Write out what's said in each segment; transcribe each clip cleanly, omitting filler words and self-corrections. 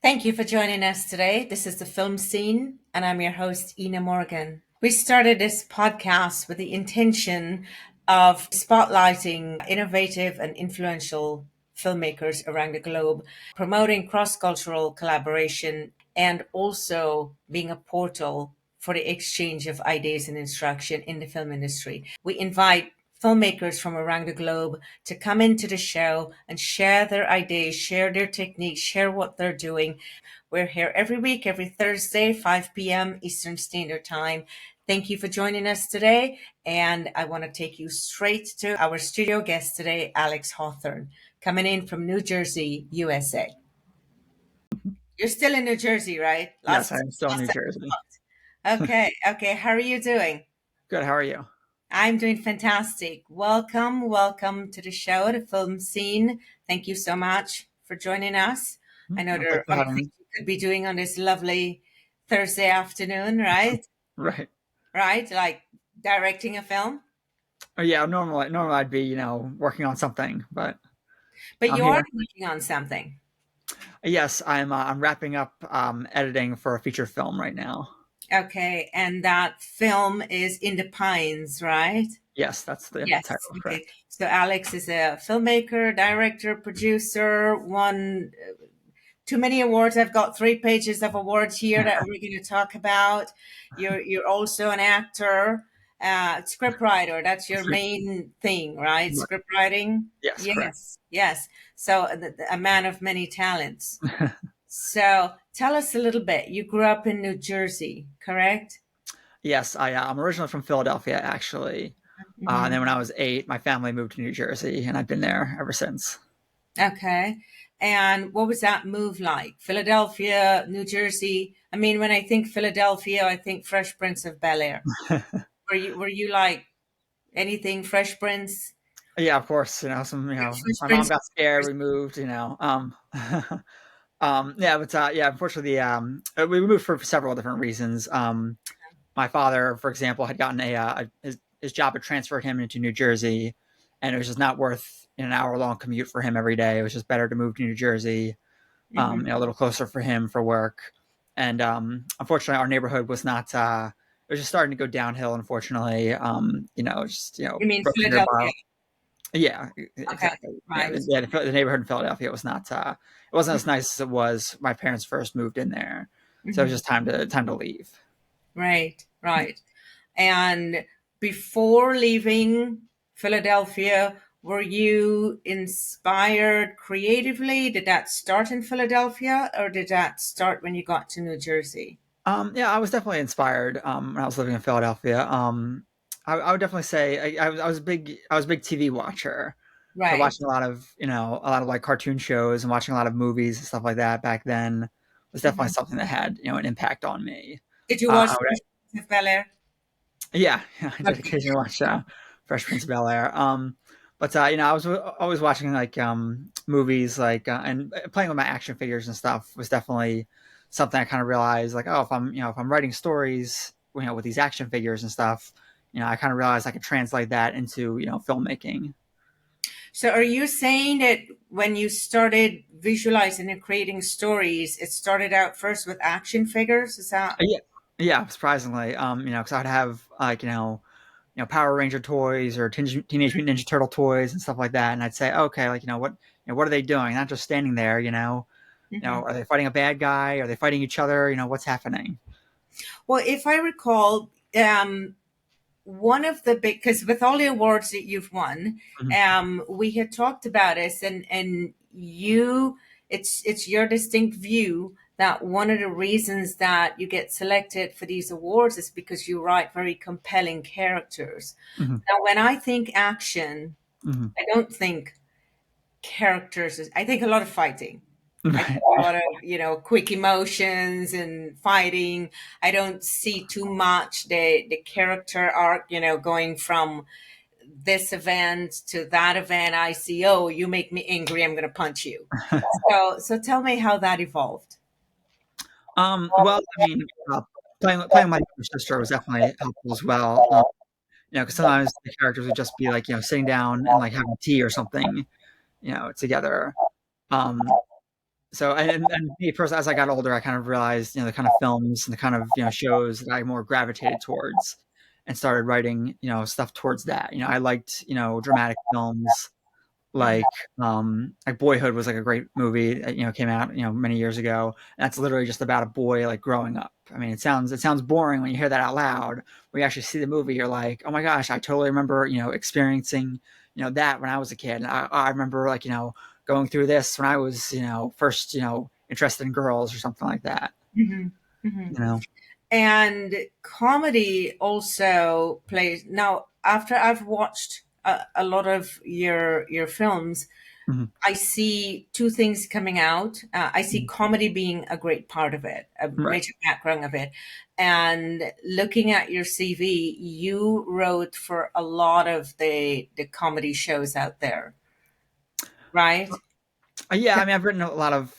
Thank you for joining us today. This is the Film Scene, and I'm your host, Enna Morgan. We started this podcast with the intention of spotlighting innovative and influential filmmakers around the globe, promoting cross-cultural collaboration, and also being a portal for the exchange of ideas and instruction in the film industry. We invite filmmakers from around the globe to come into the show and share their ideas, share their techniques, share what they're doing. We're here every week, every Thursday, 5 p.m. Eastern Standard Time. Thank you for joining us today. And I want to take you straight to our studio guest today, Alex Hawthorne, coming in from New Jersey, USA. You're still in New Jersey, right? Yes, I'm still in New Jersey. Okay. How are you doing? Good. How are you? I'm doing fantastic. Welcome to the show, the Film Scene. Thank you so much for joining us. I know there are other things you could be doing on this lovely Thursday afternoon, right? Right. Right, like directing a film. Oh yeah, normally I'd be working on something, but But I'm you are here. working on something. Yes, I'm wrapping up editing for a feature film right now. Okay, and that film is In the Pines, right? Yes, that's the Yes. title. Okay. Correct. So Alex is a filmmaker, director, producer, won too many awards. I've got 3 pages of awards here that we're going to talk about. You're also an actor, scriptwriter. That's your main thing, right? Right. Script writing. Yes, correct. Yes. So a man of many talents. So tell us a little bit. You grew up in New Jersey, correct? Yes, I'm originally from Philadelphia, actually. And then when I was 8, my family moved to New Jersey, and I've been there ever since. Okay. And what was that move like? Philadelphia, New Jersey. I mean, when I think Philadelphia, I think Fresh Prince of Bel-Air. Were you like anything Fresh Prince? Yeah, of course. Fresh My mom Prince. got scared. We moved. Yeah, but yeah, unfortunately, we moved for several different reasons. My father, for example, had gotten his job had transferred him into New Jersey, and it was just not worth an hour-long commute for him every day. It was just better to move to New Jersey, a little closer for him for work. And unfortunately, our neighborhood was not. It was just starting to go downhill. Unfortunately, You mean roads nearby. Philadelphia? Yeah, Okay, exactly. right. The neighborhood in Philadelphia was not. It wasn't as nice as it was. My parents first moved in there, so it was Mhm. just time to leave. Right. And before leaving Philadelphia, were you inspired creatively? Did that start in Philadelphia or did that start when you got to New Jersey? Yeah, I was definitely inspired when I was living in Philadelphia. I would definitely say I was a big TV watcher. So Right. watching a lot of like cartoon shows and watching a lot of movies and stuff like that back then was definitely Mhm. something that had an impact on me. Did you watch I would, Fresh Prince of Bel-Air? yeah, I did Okay. occasionally watch Fresh Prince of Bel Air. But I was always watching like movies like and playing with my action figures and stuff was definitely something I kind of realized like, oh, if I'm writing stories with these action figures and stuff, I kind of realized I could translate that into filmmaking. So are you saying that when you started visualizing and creating stories, it started out first with action figures? Is that Yeah, yeah, surprisingly, because I'd have like Power Ranger toys or Teenage Mutant Ninja Turtle toys and stuff like that, and I'd say, okay, like what are they doing? Not just standing there, Mhm. are they fighting a bad guy? Are they fighting each other? What's happening? Well, if I recall, one of the big, because with all the awards that you've won, Mhm. we had talked about this, and it's your distinct view that one of the reasons that you get selected for these awards is because you write very compelling characters. Mhm. Now, when I think action, Mhm. I don't think characters. I think a lot of fighting. I think Right. a lot of, quick emotions and fighting. I don't see too much the character arc, going from this event to that event. I see, oh, you make me angry, I'm gonna punch you. So tell me how that evolved. Well, I mean, playing with my younger sister was definitely helpful as well. Because sometimes the characters would just be like, sitting down and like having tea or something, together. Um, So and me personally, as I got older, I kind of realized, the kind of films and the kind of, shows that I more gravitated towards, and started writing, stuff towards that. I liked, dramatic films, Mhm. like Boyhood was like a great movie that, came out, many years ago. And that's literally just about a boy like growing up. I mean, it sounds boring when you hear that out loud. When you actually see the movie, you're like, oh my gosh, I totally remember, experiencing, that when I was a kid. And I remember, like, going through this when I was, first, interested in girls or something like that. Mhm. Mhm. You know. And comedy also plays. Now, after I've watched a lot of your films, Mhm. I see two things coming out. I see Mhm. comedy being a great part of it, a Right. major background of it. And looking at your CV, you wrote for a lot of the comedy shows out there, right? Yeah, I mean, I've written a lot of,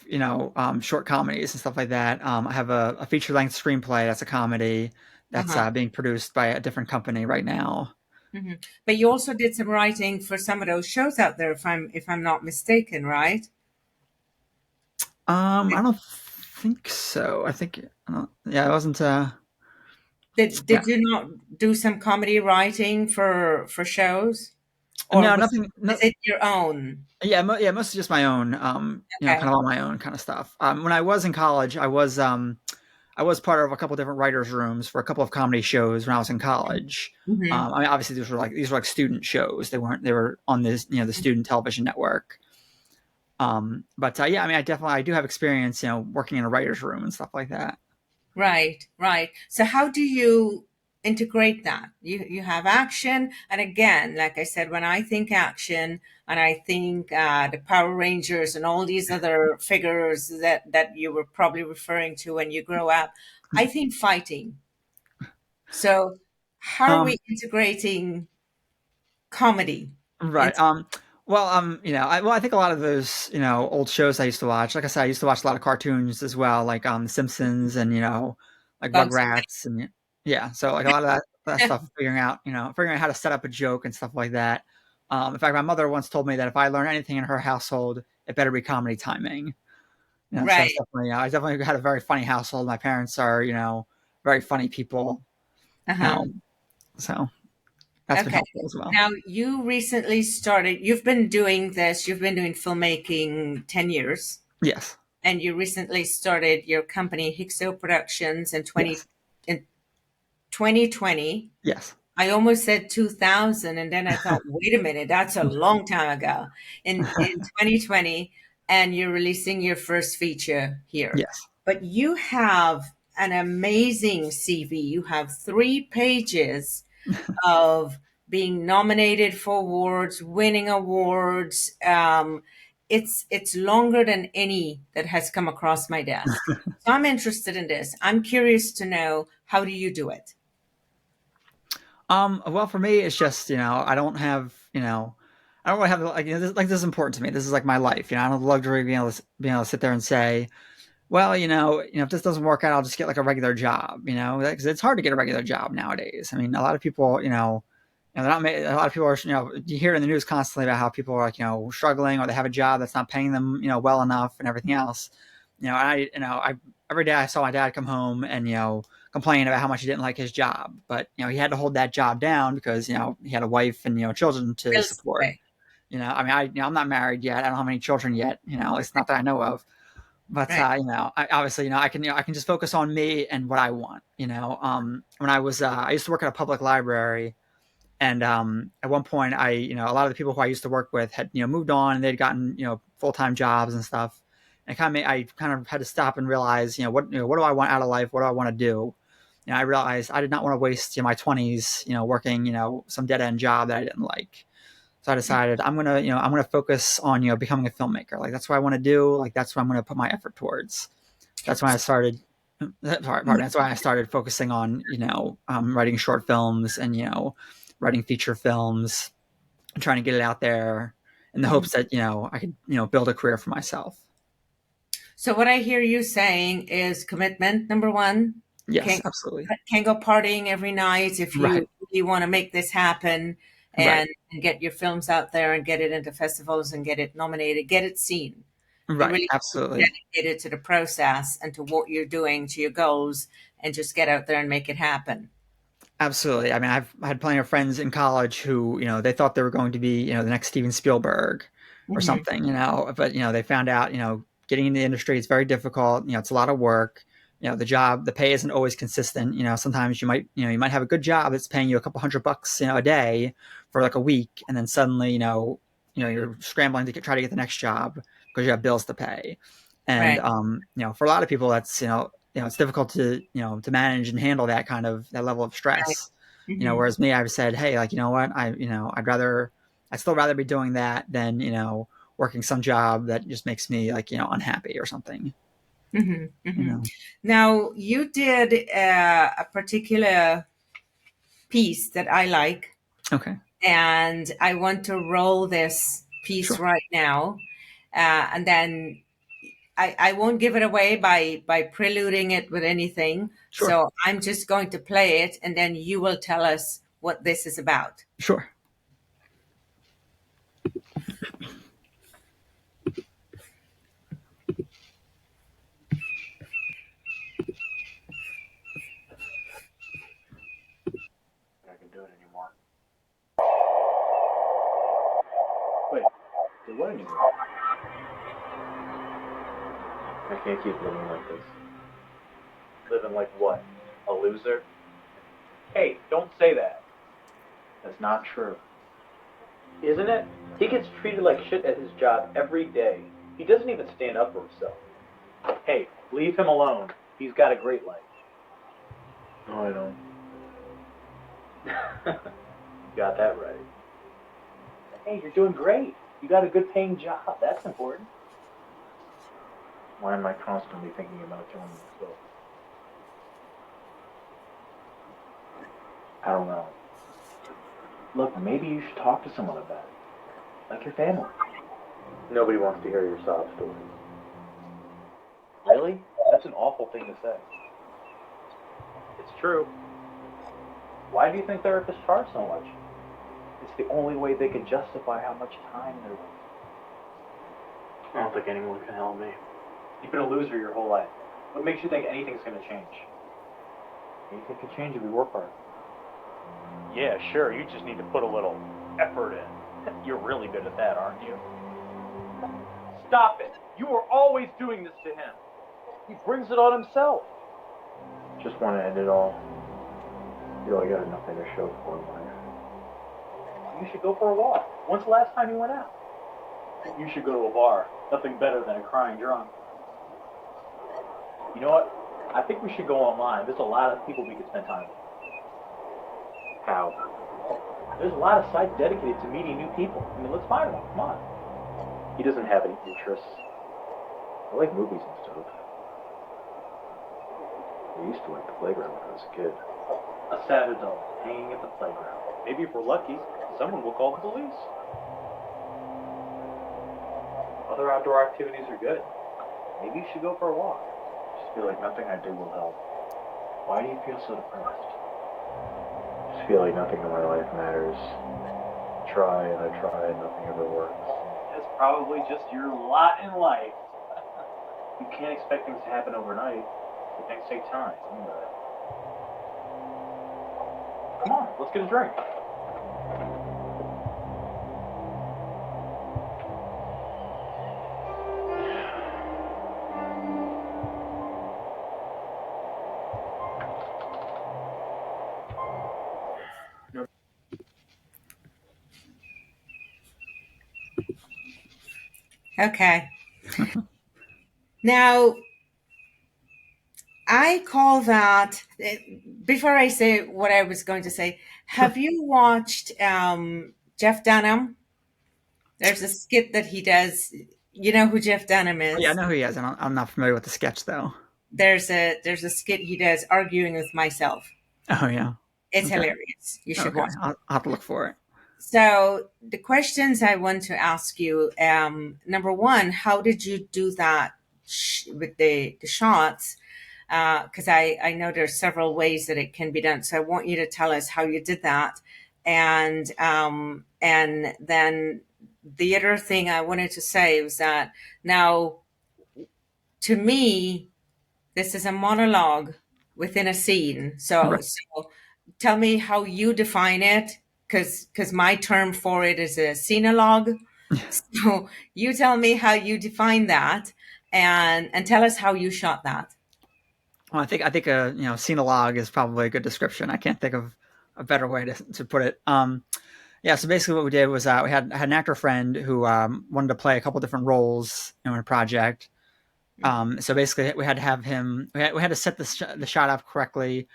short comedies and stuff like that. I have a feature length screenplay that's a comedy that's Uh-huh. being produced by a different company right now. Hmm. But you also did some writing for some of those shows out there, if I'm not mistaken, right? I don't think so. Yeah, it wasn't. Did Yeah, you not do some comedy writing for shows, or no, was nothing. is No, it your own? yeah, yeah, mostly just my own. Okay. Kind of on my own kind of stuff. When I was in college, I was part of a couple different writers' rooms for a couple of comedy shows when I was in college. Hmm. I mean, obviously these were like student shows. They were on this, the student television network. But yeah, I mean, I do have experience, working in a writer's room and stuff like that. Right, right. So how do you integrate that? You have action, and again, like I said, when I think action, and I think the Power Rangers and all these other figures that you were probably referring to when you grow up, I think fighting. So how are Um, we integrating comedy right. into? Well, I think a lot of those, old shows I used to watch. Like I said, I used to watch a lot of cartoons as well, like The Simpsons and like Bugs Bunny? Rugrats and yeah. So like a lot of that stuff, figuring out how to set up a joke and stuff like that. In fact, my mother once told me that if I learn anything in her household, it better be comedy timing. So it's Right. definitely, I definitely had a very funny household. My parents are, very funny people. Uh-huh. Um, so that's been Okay. helpful as well. Now you recently started, you've been doing this, you've been doing filmmaking 10 years, Yes. and you recently started your company Hixo Productions Yes. in 2020. Yes. I almost said 2000, and then I thought, wait a minute, that's a long time ago. In 2020, and you're releasing your first feature here. Yes. But you have an amazing CV. You have 3 pages of being nominated for awards, winning awards. It's longer than any that has come across my desk. So I'm interested in this. I'm curious to know, how do you do it? Well, for me, it's just, I don't have, I don't really have like, this is important to me. This is like my life. I don't have the luxury of being able to sit there and say, well, if this doesn't work out, I'll just get like a regular job. Because it's hard to get a regular job nowadays. I mean, a lot of people, they're not. A lot of people are, you hear in the news constantly about how people are like, struggling, or they have a job that's not paying them, well enough, and everything else. I every day I saw my dad come home and complain about how much he didn't like his job, but he had to hold that job down because he had a wife and children to Bills to support. pay. I mean, I'm not married yet. I don't have any children yet. At least not that I know of. But Right. I obviously, I can just focus on me and what I want. When I used to work at a public library, and at one point, a lot of the people who I used to work with had moved on, and they'd gotten full time jobs and stuff. And I kind of had to stop and realize, what do I want out of life? What do I want to do? I realized I did not want to waste my 20s, working some dead end job that I didn't like. So I decided I'm gonna focus on becoming a filmmaker. Like that's what I want to do. Like that's what I'm gonna put my effort towards. That's when I started. Sorry, pardon. That's why I started focusing on writing short films and writing feature films and trying to get it out there in the Mhm. hopes that I could build a career for myself. So what I hear you saying is commitment, number one. Yes, Can't absolutely. can't go partying every night if Right, you really want to make this happen, right, and get your films out there and get it into festivals and get it nominated, get it seen. You Right. really Absolutely. dedicated to the process and to what you're doing, to your goals, and just get out there and make it happen. Absolutely. I mean, I've had plenty of friends in college who, they thought they were going to be, the next Steven Spielberg or Hmm. something, but, they found out, getting in the industry is very difficult. It's a lot of work. The pay isn't always consistent. Sometimes you might have a good job that's paying you a couple $100, a day for like a week. And then suddenly, you're scrambling to try to get the next job because you have bills to pay. And, Right. for a lot of people, that's, it's difficult to to manage and handle that level of Right. stress. Hmm. Whereas me, I've said, hey, like, you know what, I'd still rather be doing that than working some job that just makes me like unhappy or something. Hmm. you Hmm. know Now, you did a particular piece that I like, okay, and I want to roll this piece sure, right now. And then I won't give it away by preluding it with anything. sure, So I'm just going to play it, and then you will tell us what this is about. sure. I can do it anymore. Wait, did what anymore? I can't keep living like this. Living like what? A loser? Hey, don't say that. That's not true. Isn't it? He gets treated like shit at his job every day. He doesn't even stand up for himself. Hey, leave him alone. He's got a great life. No, I don't. You got that right. Hey, you're doing great. You got a good paying job. That's important. Why am I constantly thinking about killing myself? I don't know. Look, maybe you should talk to someone about it. Like your family. Nobody wants to hear your sob story. Really? That's an awful thing to say. It's true. Why do you think therapists charge so much? It's the only way they can justify how much time they're wasting. I don't think anyone can help me. You've been a loser your whole life. What makes you think anything's going to change? Anything can change if we work hard. Yeah, sure. You just need to put a little effort in. You're really good at that, aren't you? Stop it! You are always doing this to him. He brings it on himself. Just want to end it all. You know, I got nothing to show for in life. You should go for a walk. When's the last time you went out? You should go to a bar. Nothing better than a crying drunk. You know what? I think we should go online. There's a lot of people we could spend time with. How? There's a lot of sites dedicated to meeting new people. I mean, let's find one. Come on. He doesn't have any interests. I like movies and stuff. I used to like the playground when I was a kid. A sad adult hanging at the playground. Maybe if we're lucky, someone will call the police. Other outdoor activities are good. Maybe you should go for a walk. Just feel like nothing I do will help. Why do you feel so depressed? Just feel like nothing in my life matters. Try and I try and nothing ever works. That's probably just your lot in life. You can't expect things to happen overnight. But things take time. You know that. Come on, let's get a drink. Okay. Now, I call that, before I say what I was going to say, Sure. have you watched Jeff Dunham? There's a skit that he does. You know who Jeff Dunham Oh, yeah, I is? know who he is. I'm not familiar with the sketch though. There's a skit he does arguing with myself. Oh yeah. It's Okay. hilarious. You should Okay. watch. I'll have to look for it. So the questions I want to ask you, number one, how did you do that with the shots? Because I know there's several ways that it can be done. So I want you to tell us how you did that, and then the other thing I wanted to say was that now to me, this is a monologue within a scene. So, Right. so tell me how you define it, because my term for it is a scenologue. So you tell me how you define that, and tell us how you shot that. Well, I think scenologue is probably a good description. I can't think of a better way to put it. Yeah, so basically what we did was we had an actor friend who wanted to play a couple different roles in a project. So basically we had to have him. We had to set the shot up correctly.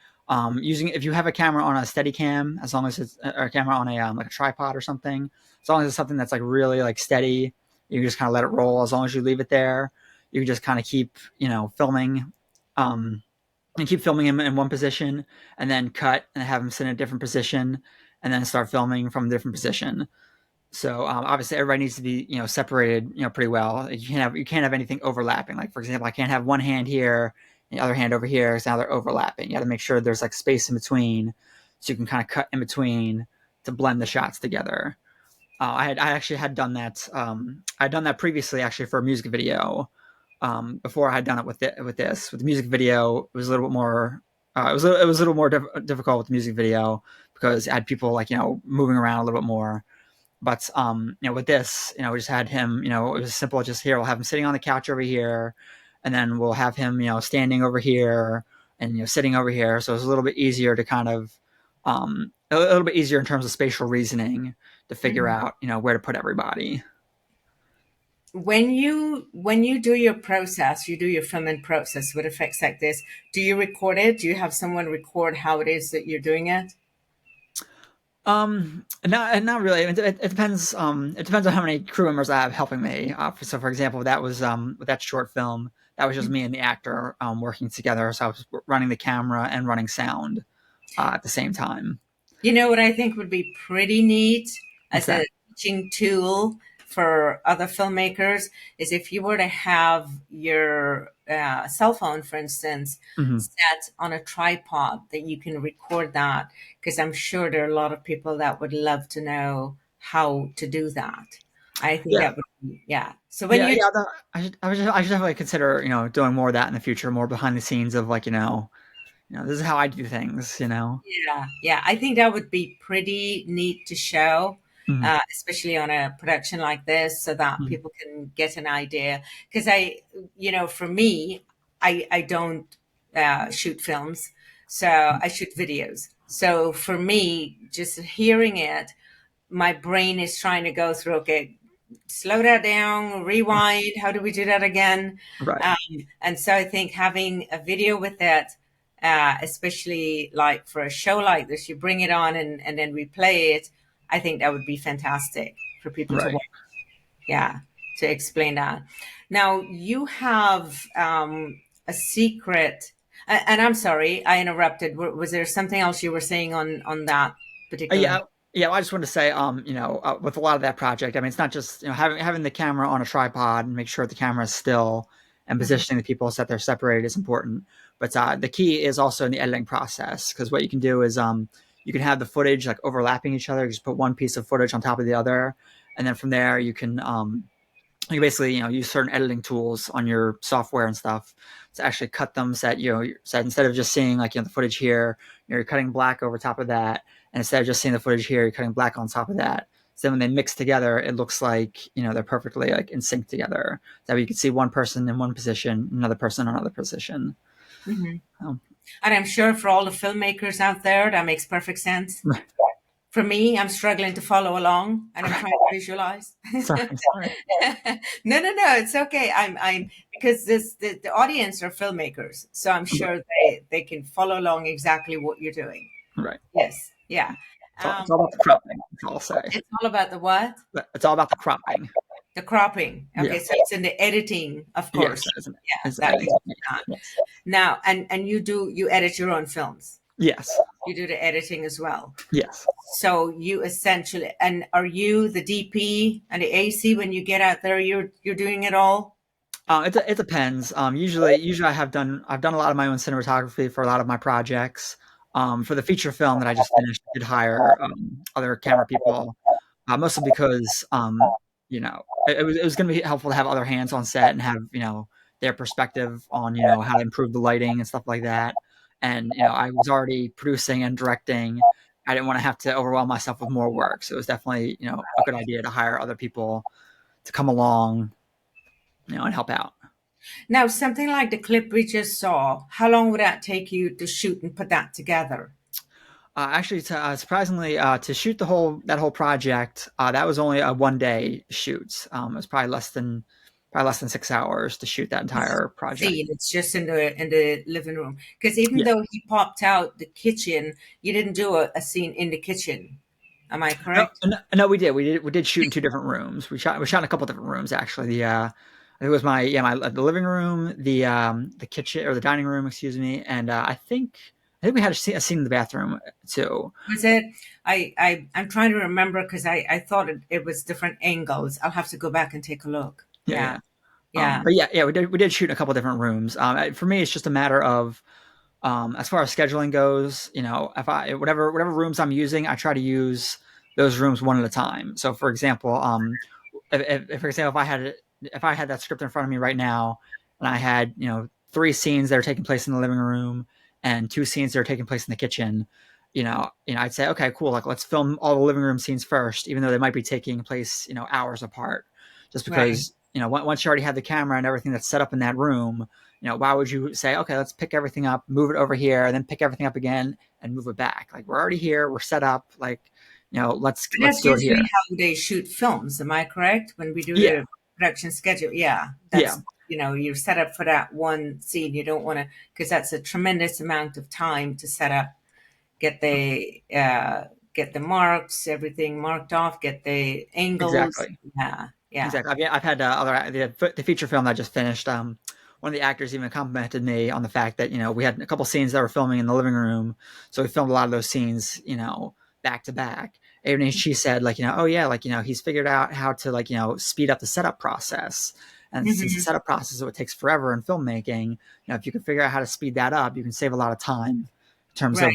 Using if you have a camera on a steady cam, as long as it's or a camera on a like a tripod or something, as long as it's something that's like really like steady, you can just kind of let it roll. As long as you leave it there, you can just kind of keep filming. Um, and keep filming him in one position and then cut and have him sit in a different position and then start filming from a different position. So obviously everybody needs to be separated pretty well. You can't have anything overlapping. Like for example, I can't have one hand here and the other hand over here because now they're overlapping. You got to make sure there's like space in between so you can kind of cut in between to blend the shots together. I actually had done that. I'd done that previously actually for a music video. Before I had done it with the music video, it was a little bit more. It was a little more difficult with the music video because I had people like moving around a little bit more. But with this, we just had him. It was simple. Just here, we'll have him sitting on the couch over here, and then we'll have him, standing over here, and sitting over here. So it's a little bit easier to kind of, a little bit easier in terms of spatial reasoning to figure out, where to put everybody. When you do your process, you do your filming process with effects like this, do you record it? Do you have someone record how it is that you're doing it? Not really. I mean, it depends. It depends on how many crew members I have helping me. So, for example, that was with that short film. That was just me and the actor working together. So I was running the camera and running sound at the same time. You know what I think would be pretty neat What's as that? a teaching tool for other filmmakers is if you were to have your cell phone, for instance, Hmm. set on a tripod that you can record that, because I'm sure there are a lot of people that would love to know how to do that. I think Yeah, that would be, yeah. So when yeah, you yeah. I should definitely consider doing more of that in the future, more behind the scenes of like this is how I do things. Yeah, yeah. I think that would be pretty neat to show, Hmm. especially on a production like this, so that Hmm. people can get an idea. Because for me, I don't shoot films, so I shoot videos. So for me, just hearing it, my brain is trying to go through, okay, slow that down, rewind. How do we do that again? Right. Um, and so I think having a video with it, especially like for a show like this, you bring it on and then replay it. I think that would be fantastic for people to Right. watch. Yeah, to explain that. Now you have a secret, and I'm sorry, I interrupted. Was there something else you were saying on that particular? Yeah, yeah. I just wanted to say, with a lot of that project, I mean, it's not just having the camera on a tripod and make sure the camera is still and Mhm. positioning the people so that they're separated is important. But the key is also in the editing process because what you can do is you can have the footage like overlapping each other. You just put one piece of footage on top of the other, and then from there you basically use certain editing tools on your software and stuff to actually cut them so that so that instead of just seeing like the footage here, you're cutting black over top of that, and instead of just seeing the footage here, you're cutting black on top of that. So then when they mix together, it looks like they're perfectly like in sync together. That way you can see one person in one position, another person in another position. Mhm. um, And I'm sure for all the filmmakers out there, that makes perfect sense. right, For me, I'm struggling to follow along and I'm trying to visualize. sorry. No, no, no, it's okay. I'm because the audience are filmmakers, so I'm Right, sure they can follow along exactly what you're doing. right. Yes, yeah. It's all about the cropping. That's all I'll say. It's all about the what? It's all about the cropping. The cropping. Yeah. Okay, so it's in the editing, of Yes, course. isn't it? Yeah, Is that editing. makes sense. Yes. Now, and you edit your own films. Yes. You do the editing as well. Yes. So you essentially, and are you the DP and the AC when you get out there? You're doing it all. It depends. Usually I've done a lot of my own cinematography for a lot of my projects. For the feature film that I just finished, I did hire other camera people, mostly because it was going to be helpful to have other hands on set and have their perspective on, how to improve the lighting and stuff like that. And, I was already producing and directing. I didn't want to have to overwhelm myself with more work. So it was definitely, a good idea to hire other people to come along, and help out. Now, something like the clip we just saw, how long would that take you to shoot and put that together? Actually, surprisingly, to shoot that whole project, that was only a 1 day shoot. It was probably less than 6 hours to shoot that entire project. Scene, it's just in the living room. Because even Yeah. though he popped out the kitchen, you didn't do a scene in the kitchen. Am I No, correct? no, we did. We did shoot in 2 different rooms. We shot in a couple different rooms actually. I think it was the living room, the kitchen or the dining room, excuse me, and I think we had a scene in the bathroom too. Was it? I'm trying to remember because I thought it was different angles. I'll have to go back and take a look. Yeah. Yeah. But we did shoot in a couple different rooms. For me, it's just a matter of as far as scheduling goes, if whatever rooms I'm using, I try to use those rooms one at a time. So, for example, if I had that script in front of me right now, and I had 3 scenes that are taking place in the living room and 2 scenes that are taking place in the kitchen, I'd say, okay, cool, like let's film all the living room scenes first, even though they might be taking place hours apart, just because once you already have the camera and everything that's set up in that room. Why would you say, okay, let's pick everything up, move it over here, and then pick everything up again and move it back? Like, we're already here, we're set up. Like, let's do it here. That's usually how they shoot films. Am I correct? When we do the production schedule, that's you're set up for that one scene. You don't want to, because that's a tremendous amount of time to set up, get the marks, everything marked off, get the angles. Exactly. Yeah. Exactly. I've had the feature film that I just finished. One of the actors even complimented me on the fact that we had a couple scenes that were filming in the living room, so we filmed a lot of those scenes back to back. And she said, like, oh yeah, like, he's figured out how to, like, speed up the setup process. And since the setup process is what takes forever in filmmaking, if you can figure out how to speed that up, you can save a lot of time in terms of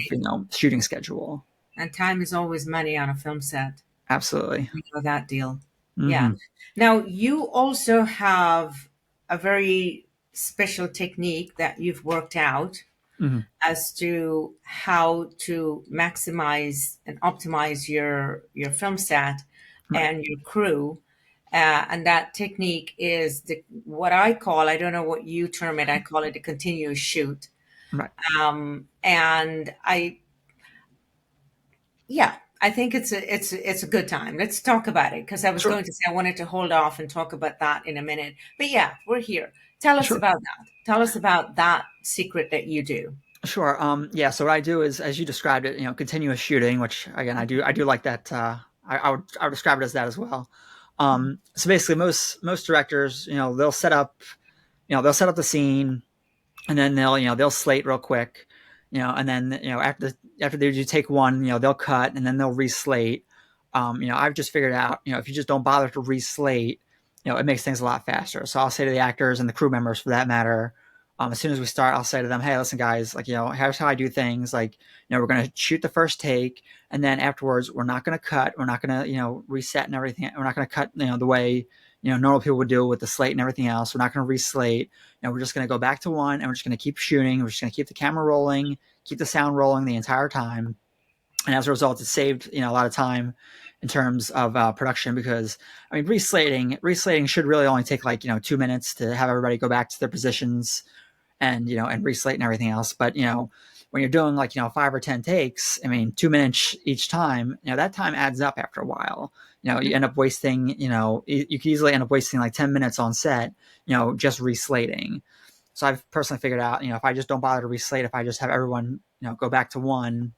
shooting schedule. And time is always money on a film set. Absolutely. We know that deal. Mm-hmm. Yeah. Now, you also have a very special technique that you've worked out as to how to maximize and optimize your film set and your crew. And that technique is what I call, I don't know what you term it, I call it a continuous shoot. Right. And I think it's a good time. Let's talk about it, because I was going to say I wanted to hold off and talk about that in a minute. But yeah, we're here. Tell us about that. Tell us about that secret that you do. Sure. So what I do is, as you described it, continuous shooting, which again I do like that. I would describe it as that as well. So basically, most directors, they'll set up the scene, and then they'll slate real quick, and then after they do take one, they'll cut, and then they'll reslate. I've just figured out, if you just don't bother to reslate, it makes things a lot faster. So I'll say to the actors and the crew members, for that matter, as soon as we start, I'll say to them, hey, listen, guys, like, here's how I do things. Like, we're going to shoot the first take, and then afterwards, we're not going to cut. We're not going to, reset and everything. We're not going to cut, the way, normal people would do with the slate and everything else. We're not going to reslate. We're just going to go back to one, and we're just going to keep shooting. We're just going to keep the camera rolling, keep the sound rolling the entire time. And as a result, it saved, a lot of time in terms of production, because reslating should really only take 2 minutes to have everybody go back to their positions and reslate and everything else. But when you're doing 5 or 10 takes, 2 minutes each time, that time adds up after a while. You end up wasting, you could easily end up wasting 10 minutes on set, just reslating. So I've personally figured out, if I just don't bother to reslate, if I just have everyone, go back to one,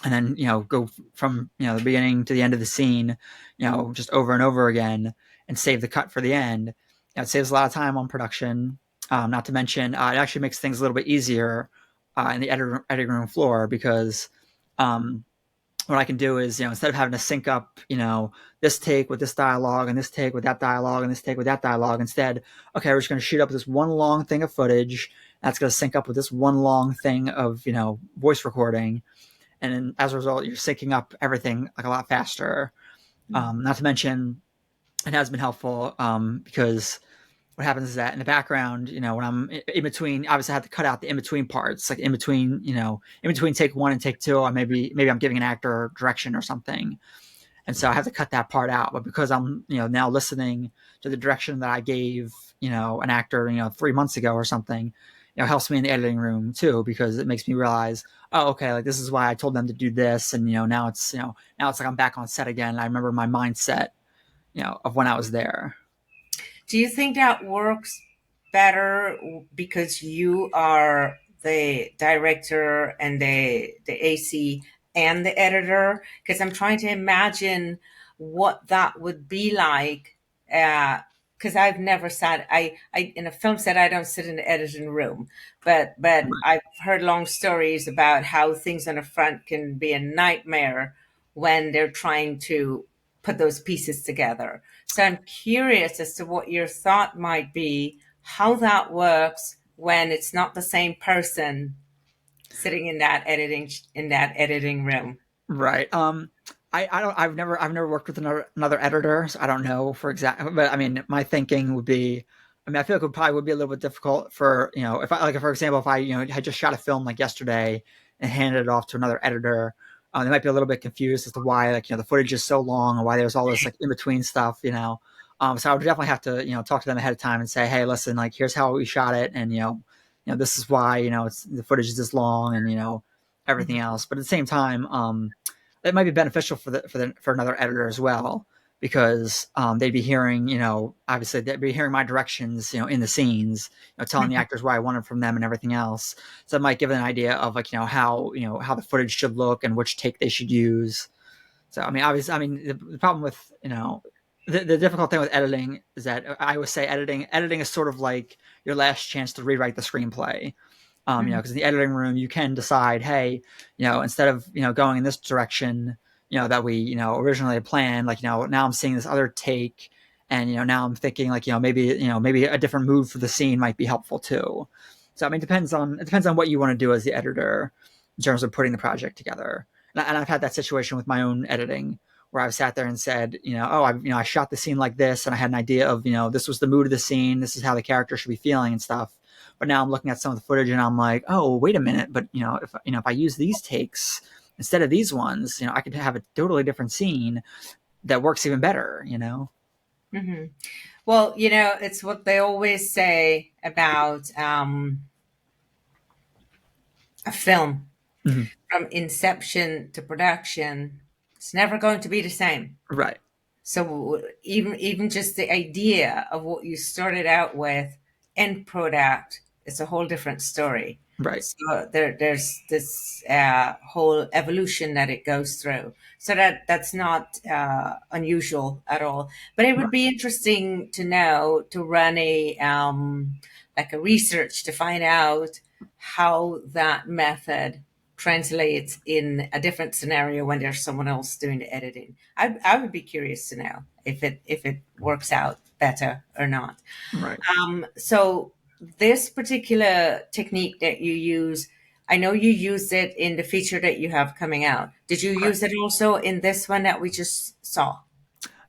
and then, go from, the beginning to the end of the scene, just over and over again, and save the cut for the end, it saves a lot of time on production. Not to mention, it actually makes things a little bit easier in the editing room floor, because what I can do is, instead of having to sync up, this take with this dialogue, and this take with that dialogue, and this take with that dialogue, instead, okay, we're just going to shoot up this one long thing of footage that's going to sync up with this one long thing of, voice recording. And then as a result, you're syncing up everything a lot faster. Not to mention, it has been helpful because what happens is that in the background, when I'm in between, obviously I have to cut out the in between parts, like in between, in between take one and take two, or maybe I'm giving an actor direction or something. And so I have to cut that part out. But because I'm, now listening to the direction that I gave, an actor, 3 months ago or something, helps me in the editing room too, because it makes me realize, oh, okay, like this is why I told them to do this. And, now it's like I'm back on set again. I remember my mindset, of when I was there. Do you think that works better because you are the director and the AC and the editor? Because I'm trying to imagine what that would be like. Because I've never sat. I in a film set. I don't sit in the editing room, but I've heard long stories about how things on the front can be a nightmare when they're trying to put those pieces together. So I'm curious as to what your thought might be, how that works when it's not the same person sitting in that editing room. Right. I've never worked with another editor, so I don't know for exact. But I mean, my thinking would be, I feel like it probably would be a little bit difficult for if I, like, for example, if I had just shot a film like yesterday and handed it off to another editor, they might be a little bit confused as to why, like, the footage is so long, or why there's all this like in between stuff. So I would definitely have to talk to them ahead of time and say, hey, listen, like, here's how we shot it, and this is why it's the footage is this long, and everything else. But at the same time, it might be beneficial for another editor as well, because they'd be hearing, obviously they'd be hearing my directions, in the scenes, telling the actors what I wanted from them and everything else. So it might give an idea of, like, how the footage should look and which take they should use. So, obviously, the problem with, the difficult thing with editing is that I would say editing is sort of like your last chance to rewrite the screenplay. Because in the editing room, you can decide, hey, instead of, going in this direction, that we, originally had planned, like, now I'm seeing this other take, and, now I'm thinking, like, maybe a different move for the scene might be helpful too. So, it depends on what you want to do as the editor in terms of putting the project together. And I've had that situation with my own editing, where I've sat there and said, I shot the scene like this, and I had an idea of, this was the mood of the scene, this is how the character should be feeling and stuff. But now I'm looking at some of the footage and I'm like, oh, wait a minute. But, if I use these takes instead of these ones, I could have a totally different scene that works even better, Mm-hmm. Well, it's what they always say about a film. Mm-hmm. From inception to production, it's never going to be the same. Right. So even just the idea of what you started out with, end product, it's a whole different story. Right. So there's this whole evolution that it goes through. So that's not unusual at all. But it would be interesting to know, to run a like a research to find out how that method translates in a different scenario when there's someone else doing the editing. I would be curious to know if it works out better or not. Right. So this particular technique that you use, I know you used it in the feature that you have coming out. Did you use it also in this one that we just saw?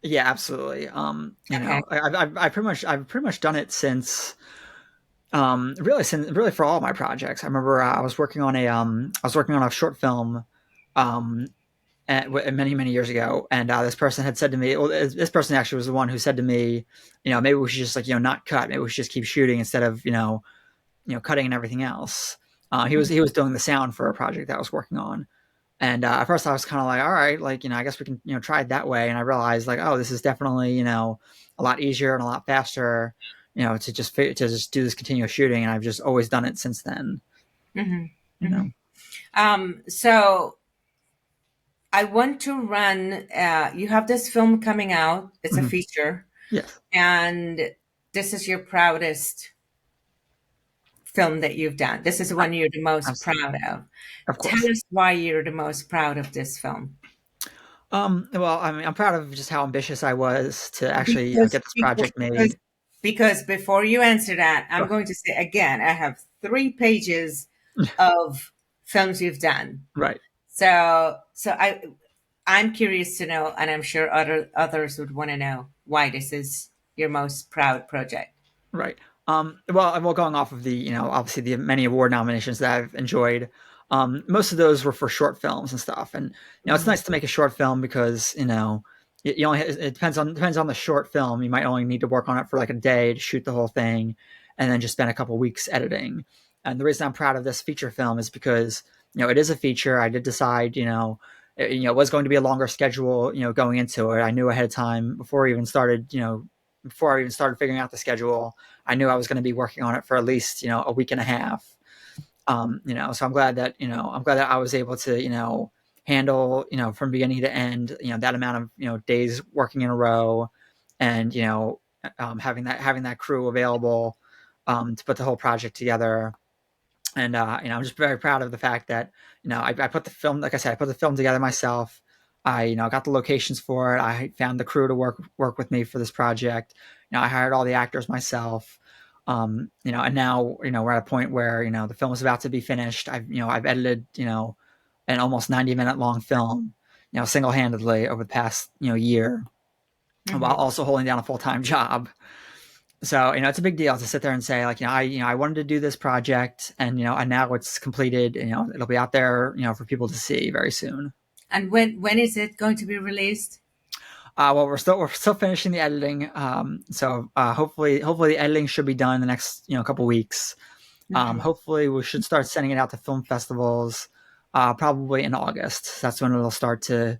Yeah, absolutely. I've pretty much done it since. Really for all my projects. I remember I was working on a short film, many years ago, and this person had said to me, well, this person actually was the one who said to me, maybe we should just, like, not cut, maybe we should just keep shooting instead of cutting and everything else. He was doing the sound for a project that I was working on, and at first I was kind of like, all right, like, I guess we can try it that way, and I realized, like, oh, this is definitely a lot easier and a lot faster. To just do this continuous shooting, and I've just always done it since then. So I want to run. You have this film coming out. It's a feature. Yes. And this is your proudest film that you've done. This is the one you're the most proud of. Of course. Tell us why you're the most proud of this film. Well, I'm proud of just how ambitious I was to actually get this project made. Because before you answer that, I'm going to say again, I have 3 pages of films you've done. Right. So I'm curious to know, and I'm sure others would want to know, why this is your most proud project. Right. Well, going off of the, obviously the many award nominations that I've enjoyed, most of those were for short films and stuff. And it's nice to make a short film because you only it depends on the short film. You might only need to work on it for like a day to shoot the whole thing, and then just spend a couple weeks editing. And the reason I'm proud of this feature film is because it is a feature. I did decide it was going to be a longer schedule going into it. I knew ahead of time before I even started figuring out the schedule. I knew I was going to be working on it for at least a week and a half. So I'm glad that I was able to handle from beginning to end that amount of days working in a row, and having that crew available to put the whole project together. And I'm just very proud of the fact that I put the film, like I said, I put the film together myself. I got the locations for it. I found the crew to work with me for this project. I hired all the actors myself. And now we're at a point where the film is about to be finished. I've edited an almost 90-minute long film single handedly over the past year, while also holding down a full-time job. So it's a big deal to sit there and say, like, I wanted to do this project, and and now it's completed. It'll be out there for people to see very soon. And when is it going to be released? Well, we're still finishing the editing. So hopefully the editing should be done in the next couple weeks. Hopefully we should start sending it out to film festivals probably in August. That's when it'll start to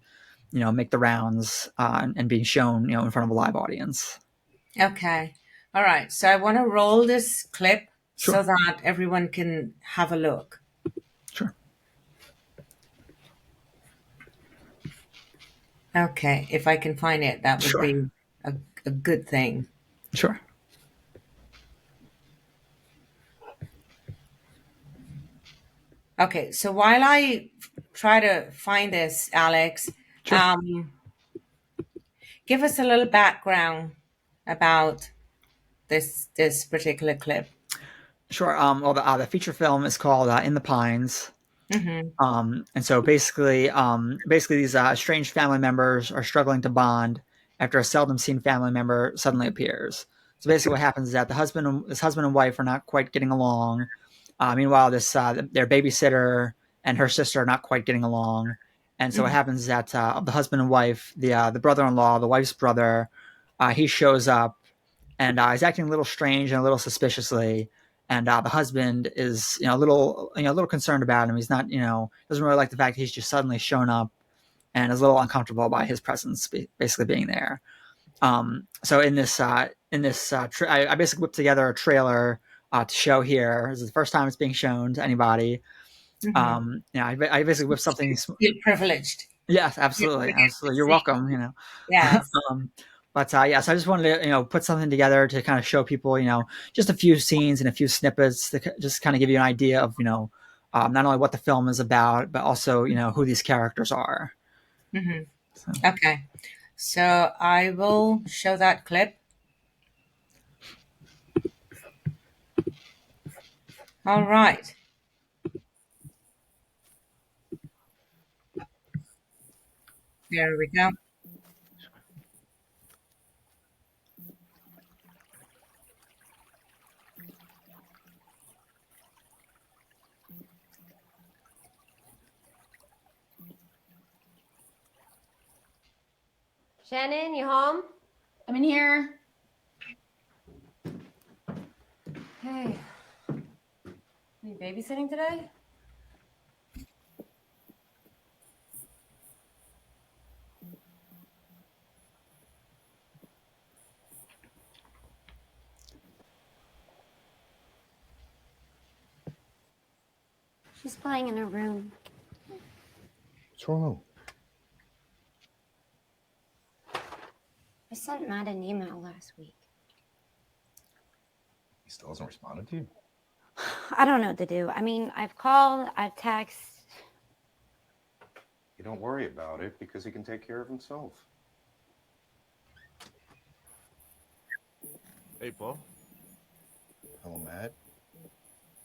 make the rounds and being shown in front of a live audience. Okay. All right. So I want to roll this clip Sure. so that everyone can have a look. Sure. Okay. If I can find it, that would be a good thing. Sure. Okay. So while I try to find this, Alex, Sure. give us a little background about this particular clip. Sure. Well, the feature film is called In the Pines. And so basically these estranged family members are struggling to bond after a seldom seen family member suddenly appears. So basically what happens is that this husband and wife are not quite getting along. Meanwhile, their babysitter and her sister are not quite getting along. And so what happens is that the husband and wife, the brother-in-law, the wife's brother, he shows up, and he's acting a little strange and a little suspiciously. And the husband is a little concerned about him. He's not doesn't really like the fact that he's just suddenly shown up, and is a little uncomfortable by his presence basically being there. So in this I basically whipped together a trailer to show here. This is the first time it's being shown to anybody. I basically whipped something. Feel privileged. Yes, absolutely. You're welcome. Yes. But so I just wanted to put something together to kind of show people just a few scenes and a few snippets to just kind of give you an idea of not only what the film is about, but also who these characters are. So. Okay, so I will show that clip. All right. There we go. Shannon, you home? I'm in here. Hey. Are you babysitting today? She's playing in her room. What's wrong? I sent Matt an email last week. He still hasn't responded to you? I don't know what to do. I mean, I've called, I've texted. You don't worry about it because he can take care of himself. Hey, Paul. Hello, Matt.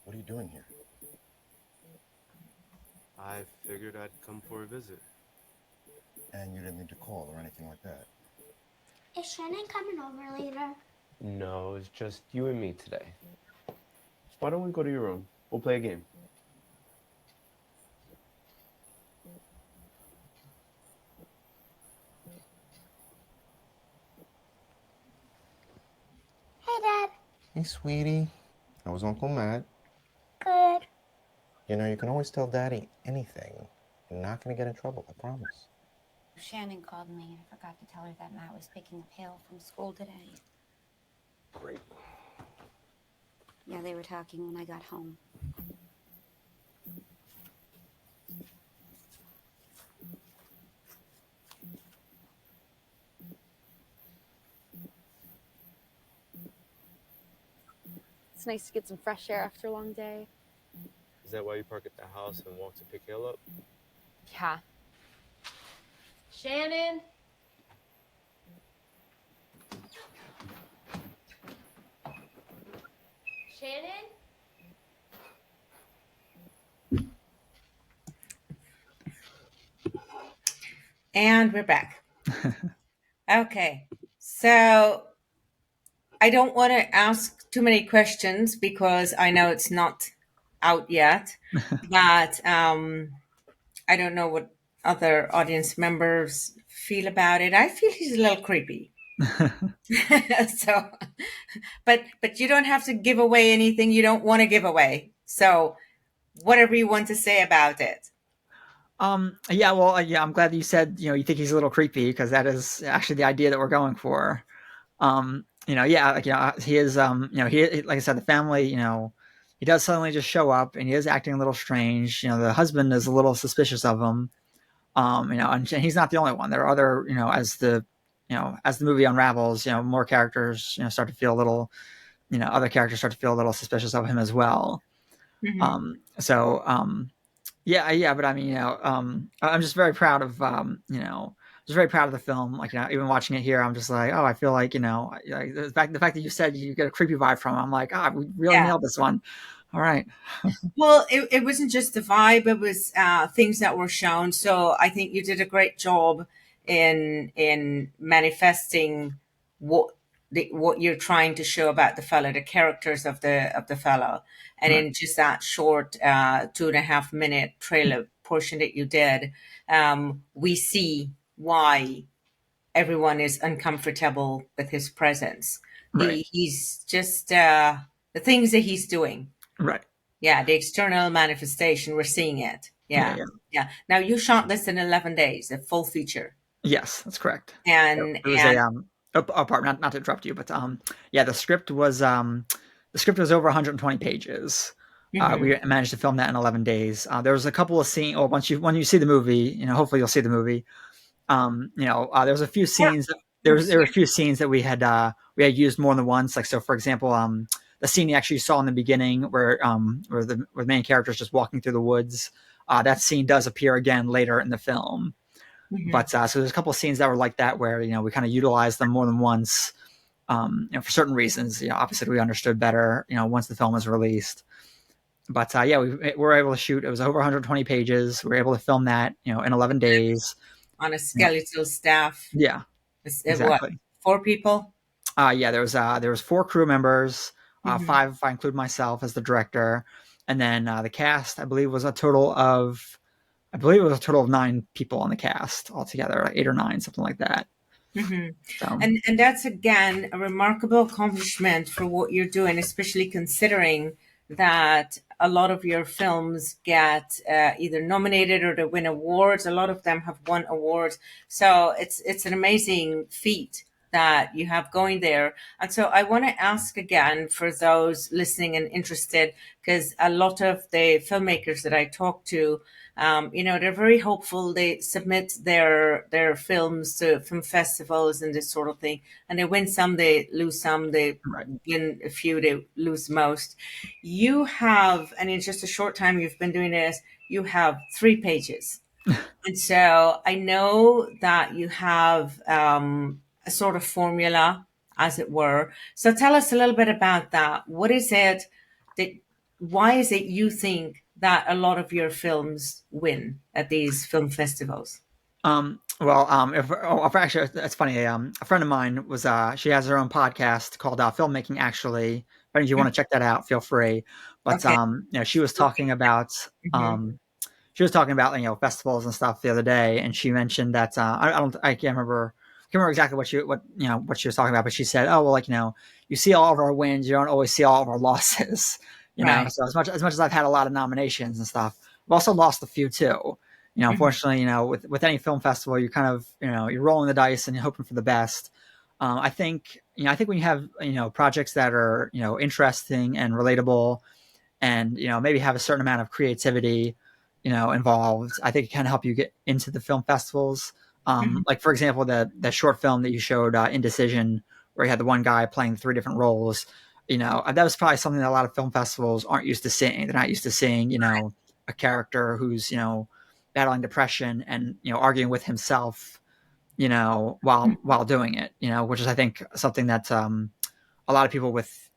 What are you doing here? I figured I'd come for a visit. And you didn't need to call or anything like that. Is Shannon coming over later? No, it's just you and me today. Why don't we go to your room? We'll play a game. Hey, Dad. Hey, sweetie. How was Uncle Matt? Good. You know, you can always tell Daddy anything. You're not going to get in trouble, I promise. Shannon called me. I forgot to tell her that Matt was picking up Hale from school today. Great. Yeah, they were talking when I got home. It's nice to get some fresh air after a long day. Is that why you park at the house and walk to pick Hale up? Yeah. Shannon? Shannon? And we're back. Okay, so I don't want to ask too many questions because I know it's not out yet, but I don't know what other audience members feel about it. I feel he's a little creepy. So, but you don't have to give away anything you don't want to give away. So, whatever you want to say about it. Yeah, well, yeah, I'm glad that you said, you think he's a little creepy, because that is actually the idea that we're going for. Yeah, like, he is, he, like I said, the family, he does suddenly just show up, and he is acting a little strange. The husband is a little suspicious of him. And he's not the only one. There are other, as the movie unravels, more characters, start to feel a little, other characters start to feel a little suspicious of him as well. Mm-hmm. Yeah, but I mean, I'm just very proud of, just very proud of the film. Like, even watching it here, I'm just like, oh, I feel like, like the fact that you said you get a creepy vibe from it, I'm like, we really nailed this one. All right. Well, it wasn't just the vibe; it was things that were shown. So I think you did a great job in manifesting what you're trying to show about the fellow, the characters of the fellow, and Right. in just that short 2.5 minute trailer portion that you did, we see why everyone is uncomfortable with his presence. Right. He's just the things that he's doing. Right. Yeah, the external manifestation, we're seeing it. Yeah. Yeah. Now you shot this in 11 days, a full feature. Yes, that's correct. And It was not to interrupt you, but yeah, the script was over 120 pages. Mhm. We managed to film that in 11 days. There was a couple of scenes. Or when you see the movie, hopefully you'll see the movie. There was a few scenes. There were a few scenes that we had used more than once. Like, so for example, the scene you actually saw in the beginning where the main character is just walking through the woods. That scene does appear again later in the film. Mhm. But so there's a couple of scenes that were like that where we kind of utilized them more than once. For certain reasons. Obviously we understood better. Once the film was released. But yeah, we were able to shoot. It was over 120 pages. We were able to film that, in 11 days. On a skeletal staff. Yeah, exactly. What, 4 people? Yeah, there was 4 crew members, Mhm. 5 if I include myself as the director, and then the cast, I believe, was a total of 9 people on the cast altogether, like 8 or 9, something like that. Mhm. So, And that's again a remarkable accomplishment for what you're doing, especially considering that a lot of your films get either nominated or they win awards. A lot of them have won awards, so it's an amazing feat that you have going there. And so I want to ask again for those listening and interested, because a lot of the filmmakers that I talk to, they're very hopeful. They submit their films to film festivals and this sort of thing, and they win some, they lose some, they right. win a few, they lose most. You have, and in just a short time you've been doing this, you have 3 pages. And so I know that you have a sort of formula, as it were. So tell us a little bit about that. What is it that, why is it you think that a lot of your films win at these film festivals? Actually, that's funny. A friend of mine was, she has her own podcast called Filmmaking. Actually, if any of you want to check that out, feel free. But Okay. she was talking about, festivals and stuff the other day, and she mentioned that I can't remember exactly what she was talking about, but she said, oh well, you see all of our wins, you don't always see all of our losses. Right. So as much as I've had a lot of nominations and stuff, I've also lost a few too. Unfortunately, with any film festival, you're kind of, you're rolling the dice and you're hoping for the best. I think when you have, projects that are, interesting and relatable and, maybe have a certain amount of creativity, involved, I think it can help you get into the film festivals. Like for example, the short film that you showed, Indecision, where you had the one guy playing 3 different roles, that was probably something that a lot of film festivals aren't used to seeing. They're not used to seeing, a character who's, battling depression and, arguing with himself, while doing it, which is, I think, something that, a lot of people with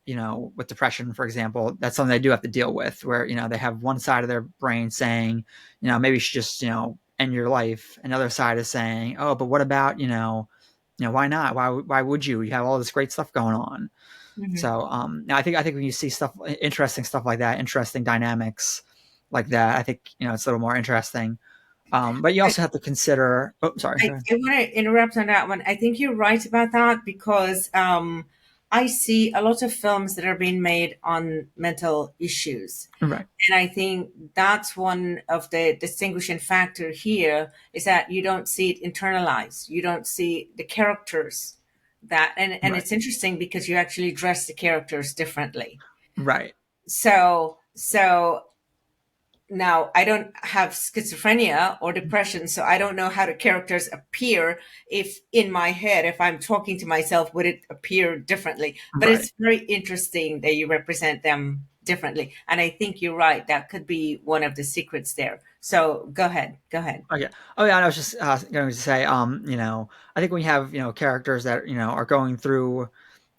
depression, for example, that's something they do have to deal with, where, they have one side of their brain saying, maybe you should just, end your life. Another side is saying, oh, but what about, why not? Why would you? You have all this great stuff going on. So, I think when you see interesting stuff like that, interesting dynamics like that, I think, it's a little more interesting. But you also have to consider. Oh, sorry. I want to interrupt on that one. I think you're right about that because I see a lot of films that are being made on mental issues. Right. And I think that's one of the distinguishing factor here is that you don't see it internalized. You don't see the characters and Right. It's interesting because you actually dress the characters differently. Right. So now, I don't have schizophrenia or depression, so I don't know how the characters appear. If in my head, if I'm talking to myself, would it appear differently? But Right. It's very interesting that you represent them differently. And I think you're right. That could be one of the secrets there. So go ahead. Okay. Oh yeah, I was just going to say, I think when you have, characters that, are going through,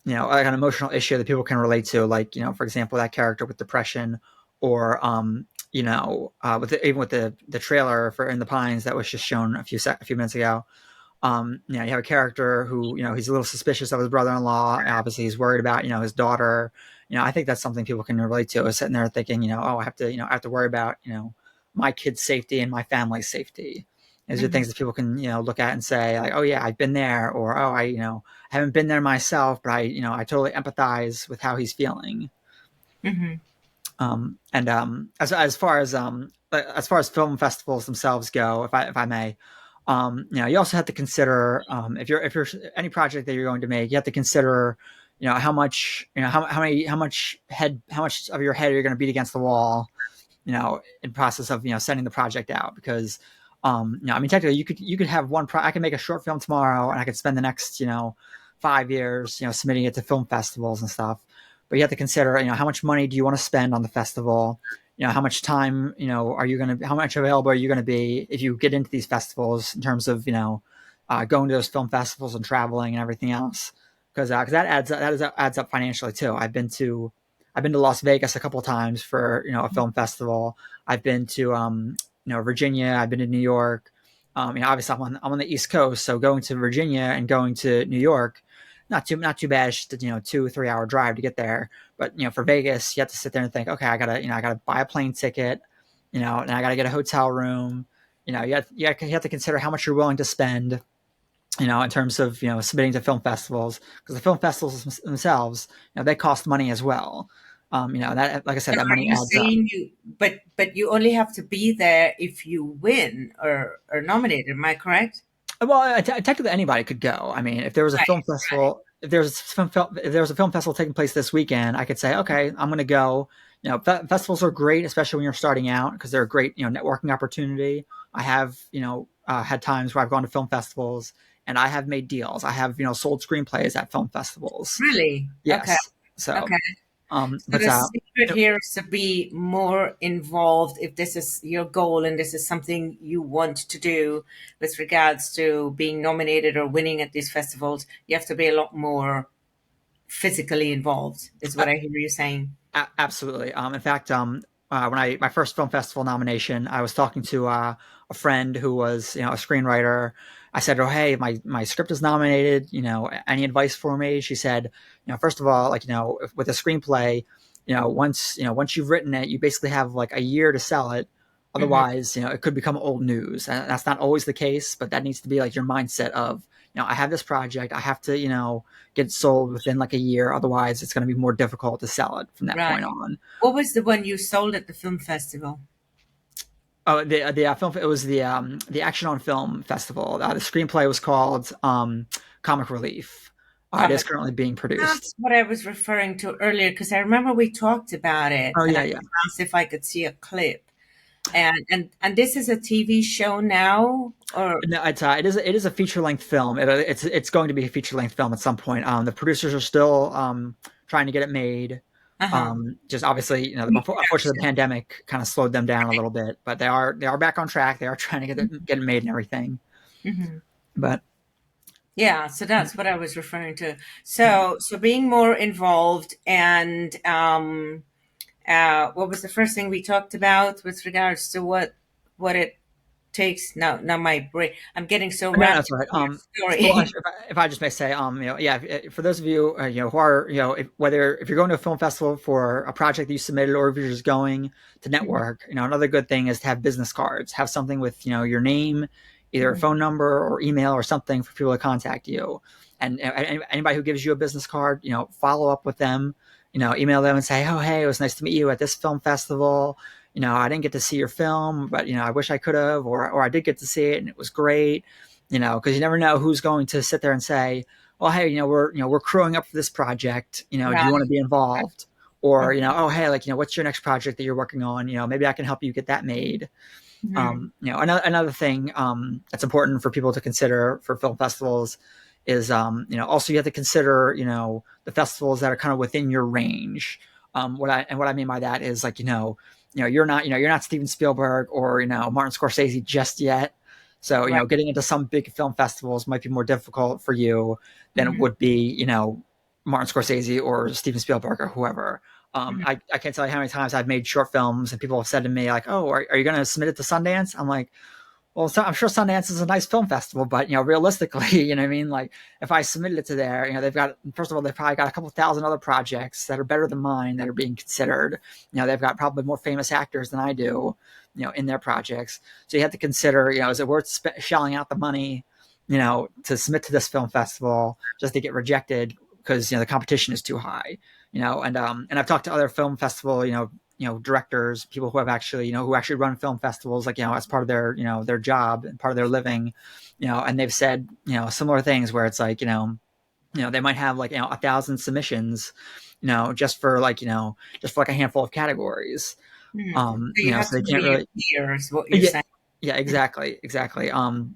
like an emotional issue that people can relate to, like, for example, that character with depression, or even with the trailer for In the Pines that was just shown a few minutes ago. You have a character who, he's a little suspicious of his brother-in-law. Obviously, he's worried about, his daughter. I think that's something people can relate to. Is sitting there thinking, oh, I have to worry about, my kid's safety and my family's safety. These are things that people can, look at and say, like, oh yeah, I've been there, or oh, I haven't been there myself, but I totally empathize with how he's feeling. As far as film festivals themselves go, if I may, you also have to consider, if you're any project that you're going to make, you have to consider, how much of your head you're going to beat against the wall, in process of, sending the project out. Because, technically you could have I can make a short film tomorrow and I could spend the next, 5 years, submitting it to film festivals and stuff. But you have to consider, how much money do you want to spend on the festival? How much time, how much available are you going to be if you get into these festivals in terms of, going to those film festivals and traveling and everything else? Because that adds up financially too. I've been to Las Vegas a couple of times for, a film festival. I've been to, Virginia. I've been to New York. Obviously I'm on the East Coast, so going to Virginia and going to New York, not too bad. It's just a 2-3 hour drive to get there. But for Vegas, you have to sit there and think, okay, I gotta buy a plane ticket, and I gotta get a hotel room. You have to consider how much you're willing to spend, in terms of submitting to film festivals, because the film festivals themselves, they cost money as well. That, like I said, that money adds up. But you only have to be there if you win or are nominated. Am I correct? Well, technically anybody could go. I mean, if there was a film festival, if there was a film festival taking place this weekend, I could say, okay, I'm going to go. Festivals are great, especially when you're starting out, because they're a great, networking opportunity. I have, had times where I've gone to film festivals and I have made deals. I have, sold screenplays at film festivals. Really? Yes. Okay. So, okay. So the secret here is to be more involved if this is your goal and this is something you want to do with regards to being nominated or winning at these festivals. You have to be a lot more physically involved, is what I hear you saying. Absolutely. In fact, when my first film festival nomination, I was talking to a friend who was, a screenwriter. I said, "Oh, hey, my script is nominated. Any advice for me?" She said, first of all, with a screenplay, once you've written it, you basically have like a year to sell it. Otherwise, it could become old news. And that's not always the case, but that needs to be like your mindset of, I have this project. I have to, get it sold within like a year. Otherwise, it's going to be more difficult to sell it from that point on. What was the one you sold at the film festival? Oh, the film. It was the Action on Film Festival. The screenplay was called Comic Relief. It is currently being produced. That's what I was referring to earlier, because I remember we talked about it. Oh, and yeah, I yeah. asked if I could see a clip. And this is a TV show now, or no? It is a feature length film. It's going to be a feature length film at some point. The producers are still trying to get it made. Just obviously, unfortunately, the pandemic kind of slowed them down a little bit, but they are back on track. They are trying to get it made and everything. But yeah, so that's what I was referring to. So being more involved, and what was the first thing we talked about with regards to what it takes? No, my brain. I'm getting so wrapped. That's right. Sorry. Well, if I just may say, for those of you, who are, if you're going to a film festival for a project that you submitted, or if you're just going to network, another good thing is to have business cards, have something with, your name, either a phone number or email or something for people to contact you. And anybody who gives you a business card, follow up with them, email them and say, "Oh, hey, it was nice to meet you at this film festival. I didn't get to see your film, but, I wish I could have, or I did get to see it and it was great," because you never know who's going to sit there and say, "Well, hey, we're crewing up for this project. Do you want to be involved?" Or, "Oh, hey, what's your next project that you're working on? Maybe I can help you get that made." Another thing that's important for people to consider for film festivals is, also you have to consider, the festivals that are kind of within your range. What I mean by that is you're not Steven Spielberg or, Martin Scorsese just yet. So, getting into some big film festivals might be more difficult for you than it would be, Martin Scorsese or Steven Spielberg or whoever. I can't tell you how many times I've made short films and people have said to me like, "Oh, are you going to submit it to Sundance?" I'm like, "Well, I'm sure Sundance is a nice film festival, but, realistically, what I mean? Like, if I submitted it to there, they've probably got a couple thousand other projects that are better than mine that are being considered. They've got probably more famous actors than I do, in their projects. So you have to consider, is it worth shelling out the money, to submit to this film festival just to get rejected because, the competition is too high, and I've talked to other film festival, directors, people who have actually, who actually run film festivals, as part of their, their job and part of their living, and they've said, similar things where it's like, they might have 1,000 submissions, just for a handful of categories. So you have so to they can't really clear is what you're saying. Yeah, exactly. And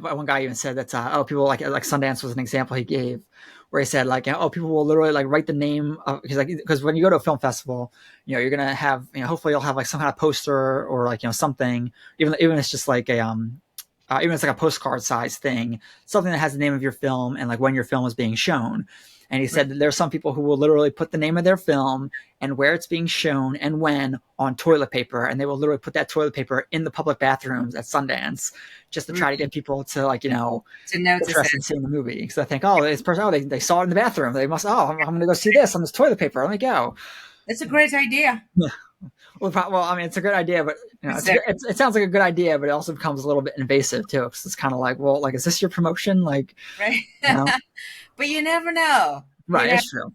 one guy even said that, people like Sundance was an example he gave where he said people will literally write the name of, because when you go to a film festival, you're going to have, hopefully you'll have some kind of poster or something, even it's just even it's a postcard size thing, something that has the name of your film and when your film is being shown. And he said that there's some people who will literally put the name of their film and where it's being shown and when on toilet paper. And they will literally put that toilet paper in the public bathrooms at Sundance just to try to get people to to notice interested in seeing the movie. Because I think, this person, they saw it in the bathroom. They must, I'm going to go see this on this toilet paper. Let me go. It's a great idea. Yeah. Well, I mean, it's a good idea, but it sounds like a good idea, but it also becomes a little bit invasive too. Because it's kind of is this your promotion? Right. But you never know. Right, it's true.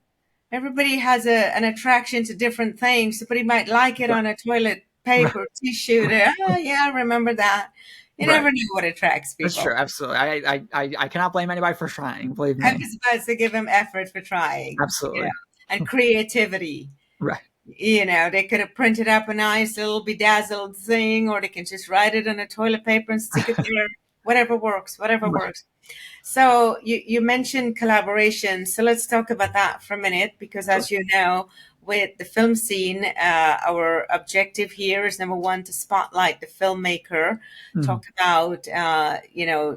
Everybody has an attraction to different things. Somebody might like it on a toilet paper tissue. I remember that. You never know what attracts people. That's true, absolutely. I cannot blame anybody for trying, believe me. I'm just supposed to give them effort for trying. Absolutely. And creativity. Right. They could have printed up a nice little bedazzled thing, or they can just write it on a toilet paper and stick it there. Whatever works. So you mentioned collaboration. So let's talk about that for a minute, because as you know, with the film scene, our objective here is number one, to spotlight the filmmaker, talk about,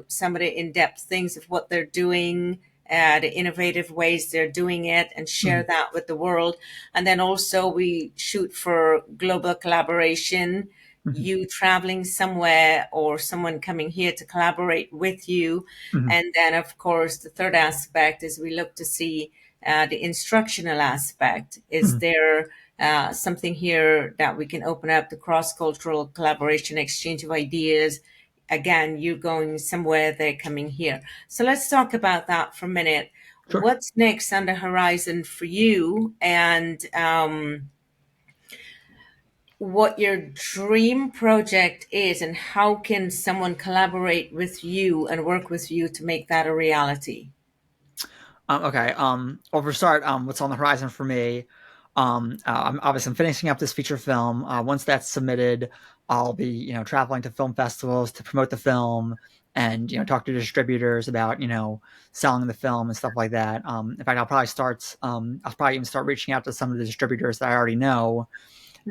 some of the in-depth things of what they're doing, the innovative ways they're doing it and share that with the world. And then also we shoot for global collaboration, you traveling somewhere or someone coming here to collaborate with you. And then, of course, the third aspect is we look to see the instructional aspect. Is there something here that we can open up the cross-cultural collaboration, exchange of ideas? Again, you going somewhere, they're coming here. So let's talk about that for a minute. Sure. What's next on the horizon for you, and what your dream project is, and how can someone collaborate with you and work with you to make that a reality? Okay. Well, for start, what's on the horizon for me? I'm finishing up this feature film. Once that's submitted, I'll be, traveling to film festivals to promote the film and, talk to distributors about, selling the film and stuff like that. In fact, I'll probably even start reaching out to some of the distributors that I already know,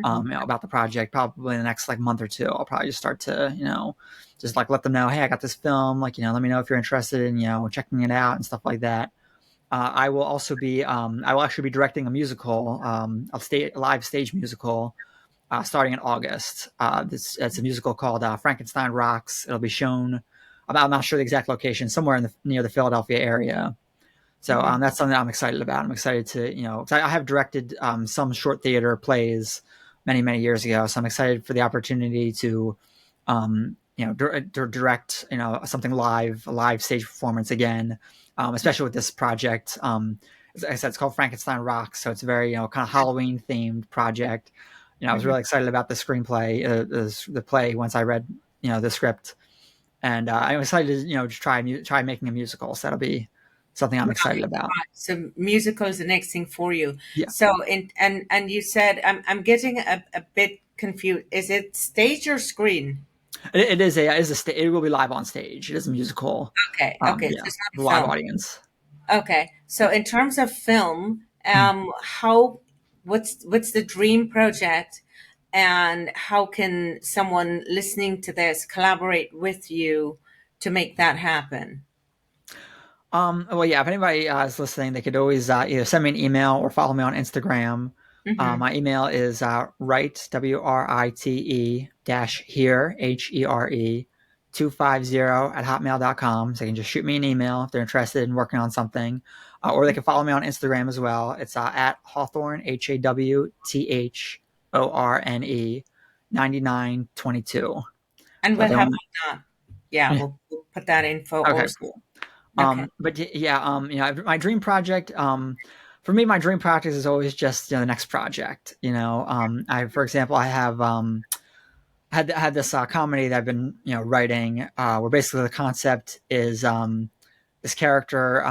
about the project. Probably in the next month or two, I'll probably just start to, just let them know, hey, I got this film. Let me know if you're interested in, checking it out and stuff like that. I will actually be directing a musical, a live stage musical, starting in August. It's a musical called Frankenstein Rocks. It'll be shown, I'm not sure the exact location, somewhere near the Philadelphia area. So that's something that I'm excited about. I'm excited to, 'cause I have directed some short theater plays many, many years ago. So I'm excited for the opportunity to, direct, something live, a live stage performance again. Especially with this project. As I said, it's called Frankenstein Rocks, so it's a very, kind of Halloween themed project. I was really excited about the screenplay, the play, once I read, the script, and I'm excited to, just try making a musical. So that'll be something I'm excited about. So musical is the next thing for you. Yeah. So and you said I'm getting a bit confused. Is it stage or screen? It will be live on stage. It is a musical. Okay. Yeah, So it's not a live film. audience. Okay. So in terms of film, what's the dream project, and how can someone listening to this collaborate with you to make that happen? Well, yeah, if anybody is listening, they could always either send me an email or follow me on Instagram. My email is write, WRITE -here, HERE, 250 @hotmail.com. So they can just shoot me an email if they're interested in working on something. Or they can follow me on Instagram as well. It's at Hawthorne, HAWTHORNE 9922. And we'll have that. Yeah, we'll put that info Okay, also. cool. Okay. But yeah, my dream project, for me, my dream project is always just, the next project. For example, I have had this comedy that I've been, writing, where basically the concept is this character,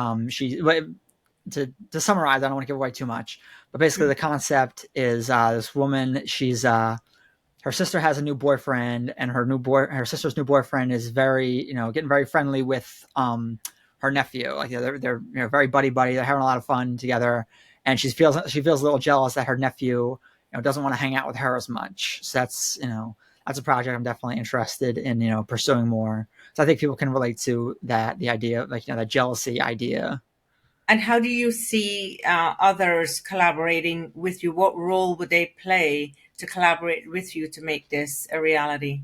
to summarize, I don't want to give away too much, but basically the concept is this woman, she's her sister has a new boyfriend, and her sister's new boyfriend is very, getting very friendly with her nephew. They're very buddy. They're having a lot of fun together, and she feels a little jealous that her nephew, doesn't want to hang out with her as much. So that's a project I'm definitely interested in, pursuing more. So I think people can relate to that, the idea of that jealousy idea. And how do you see others collaborating with you? What role would they play to collaborate with you to make this a reality?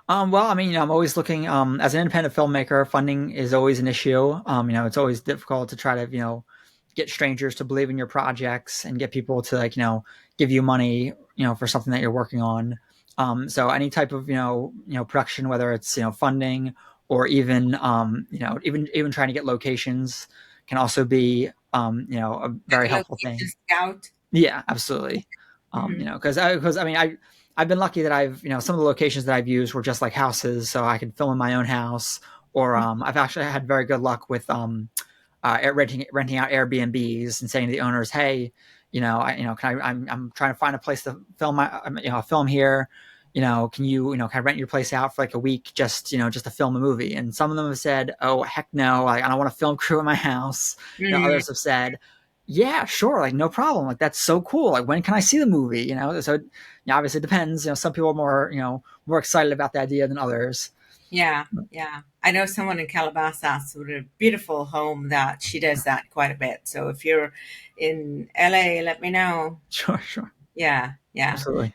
Well, I'm always looking, as an independent filmmaker, funding is always an issue. It's always difficult to try to, get strangers to believe in your projects and get people to give you money, for something that you're working on. So any type of, production, whether it's, funding or even, even trying to get locations can also be, a very helpful thing. Scout. Yeah, absolutely. Because I've been lucky that I've, some of the locations that I've used were just like houses, so I could film in my own house. Or I've actually had very good luck with renting out Airbnbs and saying to the owners, hey, I'm trying to find a place to film film here. Can you, kind of rent your place out for a week, just to film a movie? And some of them have said, oh, heck no, I don't want a film crew in my house. Others have said, yeah, sure, no problem. That's so cool. When can I see the movie? So obviously it depends. Some people are more, more excited about the idea than others. Yeah, yeah. I know someone in Calabasas with a beautiful home that she does that quite a bit. So if you're in LA, let me know. Sure, sure, Yeah, yeah. absolutely.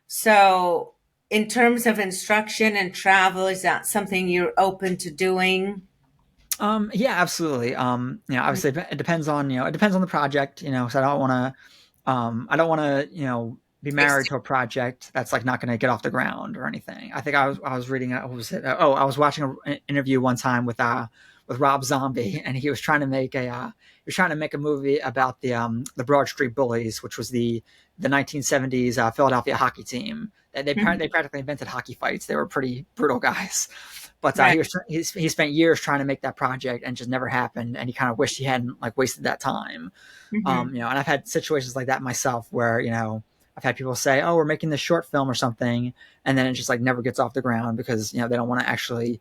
So in terms of instruction and travel, is that something you're open to doing? Yeah, absolutely. Obviously it depends on, it depends on the project, so I don't want to, be married to a project that's like not going to get off the ground or anything. I think I was reading, what was it? Oh, I was watching an interview one time with Rob Zombie, and he was trying to make a movie about the Broad Street Bullies, which was the 1970s Philadelphia hockey team. They practically invented hockey fights. They were pretty brutal guys. But Right. he spent years trying to make that project and just never happened. And he kind of wished he hadn't like wasted that time. Mhm. And I've had situations like that myself where, I've had people say, "Oh, we're making this short film or something," and then it just like never gets off the ground because they don't want to actually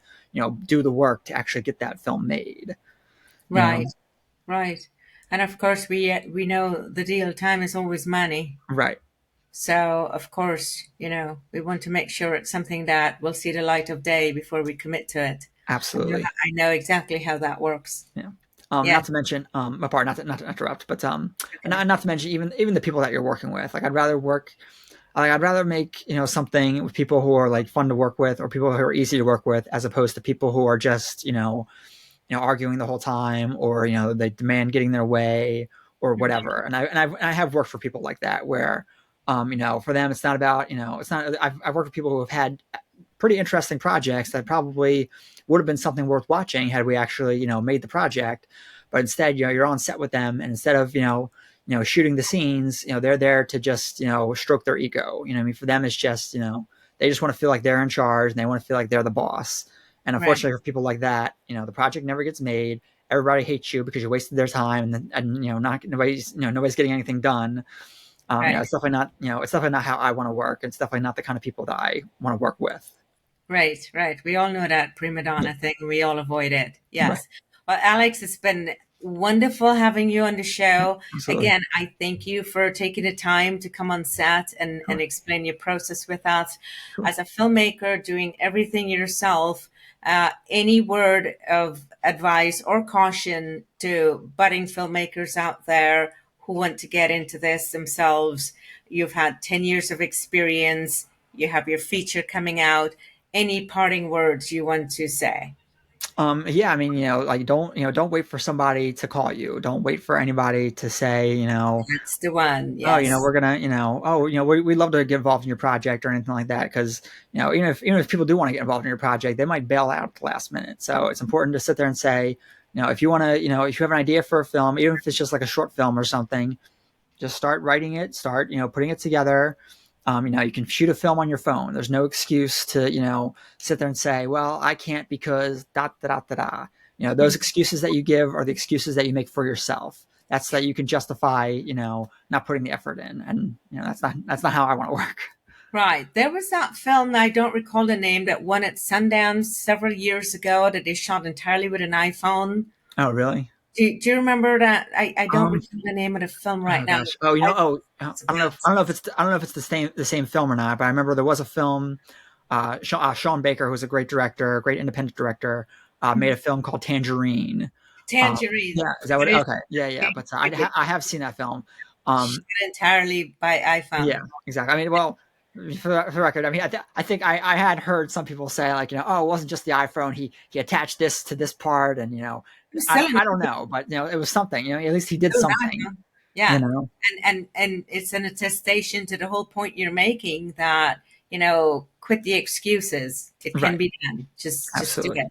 do the work to actually get that film made. You know, Right, right. And of course, we know the deal. Time is always money. right? So of course, we want to make sure it's something that will see the light of day before we commit to it. Absolutely. I know exactly how that works. Yeah. Yeah. Not to mention, apart, not to interrupt, but not to mention even the people that you're working with. Like I'd rather make something with people who are like fun to work with or people who are easy to work with, as opposed to people who are just arguing the whole time, or they demand getting their way or whatever. And I have worked for people like that where for them it's not about it's not. I've worked with people who have had pretty interesting projects that probably would have been something worth watching had we actually made the project, but instead you're on set with them, and instead of shooting the scenes, they're there to just stroke their ego. I mean, for them it's just they just want to feel like they're in charge and they want to feel like they're the boss. And Right. unfortunately for people like that, the project never gets made. Everybody hates you because you wasted their time, and nobody's getting anything done. Right. It's definitely not it's definitely not how I want to work. It's definitely not the kind of people that I want to work with. Right, right. We all know that prima donna thing. We all avoid it. Yes. Right. Well, Alex, it's been wonderful having you on the show. Absolutely. Again, I thank you for taking the time to come on set and explain your process with us. Sure. As a filmmaker, doing everything yourself, any word of advice or caution to budding filmmakers out there who want to get into this themselves? You've had 10 years of experience. You have your feature coming out. Any parting words you want to say? Yeah, I mean, like don't wait for somebody to call you. Don't wait for anybody to say, That's the one. oh, Yes. we're gonna, we'd love to get involved in your project or anything like that. Because, even if people do want to get involved in your project, they might bail out at the last minute. So it's important to sit there and say, if you want to, if you have an idea for a film, even if it's just like a short film or something, just start writing it, start, putting it together. You can shoot a film on your phone. There's no excuse to, sit there and say, well, I can't because dot, dot, dot, dot. Those excuses that you give are the excuses that you make for yourself. That's that you can justify, not putting the effort in. And, that's not how I want to work. Right. There was that film, I don't recall the name, that won at Sundance several years ago that they shot entirely with an iPhone. Oh, really? Do you remember that? I don't recall the name of the film right now. Gosh. Oh, I don't know if it's the same film or not, but I remember there was a film, Sean Baker, who's a great director, a great independent director, made a film called Tangerine. Tangerine. Yeah, is that what? Okay, yeah. But I have seen that film. Shot entirely by iPhone. Yeah, exactly. I mean, well, for the record, I mean, I think I had heard some people say like, oh, it wasn't just the iPhone. He attached this to this part, and I don't know, but it was something. At least he did something. Yeah, and it's an attestation to the whole point you're making that quit the excuses. It can be done. Just do it.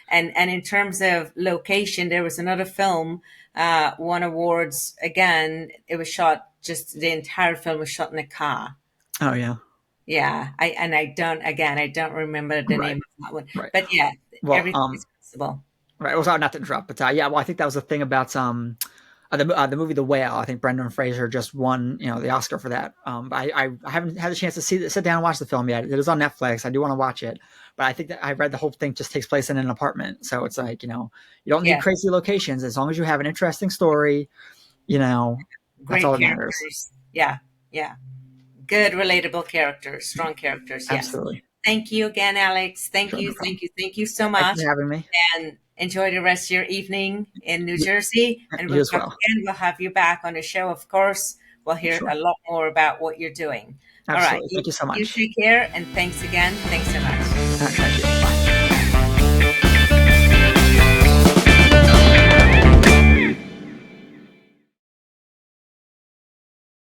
And in terms of location, there was another film won awards again. It was shot. Just the entire film was shot in a car. Oh yeah. Yeah, I don't remember the name of that one. Right. But yeah, well, everything is possible. Right. Well, not to interrupt, but yeah, well, I think that was the thing about the movie The Whale. I think Brendan Fraser just won the Oscar for that. But I haven't had a chance to sit down and watch the film yet. It is on Netflix. I do want to watch it, but I think that I read the whole thing just takes place in an apartment, so it's like you don't need crazy locations as long as you have an interesting story. That's all that matters. Yeah. Good, relatable characters, strong characters. Yes. Absolutely. Thank you again, Alex. Thank Sure, you, no problem. thank you so Thanks much. for having me. And enjoy the rest of your evening in New Jersey. And You we'll as talk well. again. We'll have you back on the show, of course. We'll hear Sure. a lot more about what you're doing. Absolutely. All right. Thank you so much. You take care, and thanks again. Thanks so much. Thank you.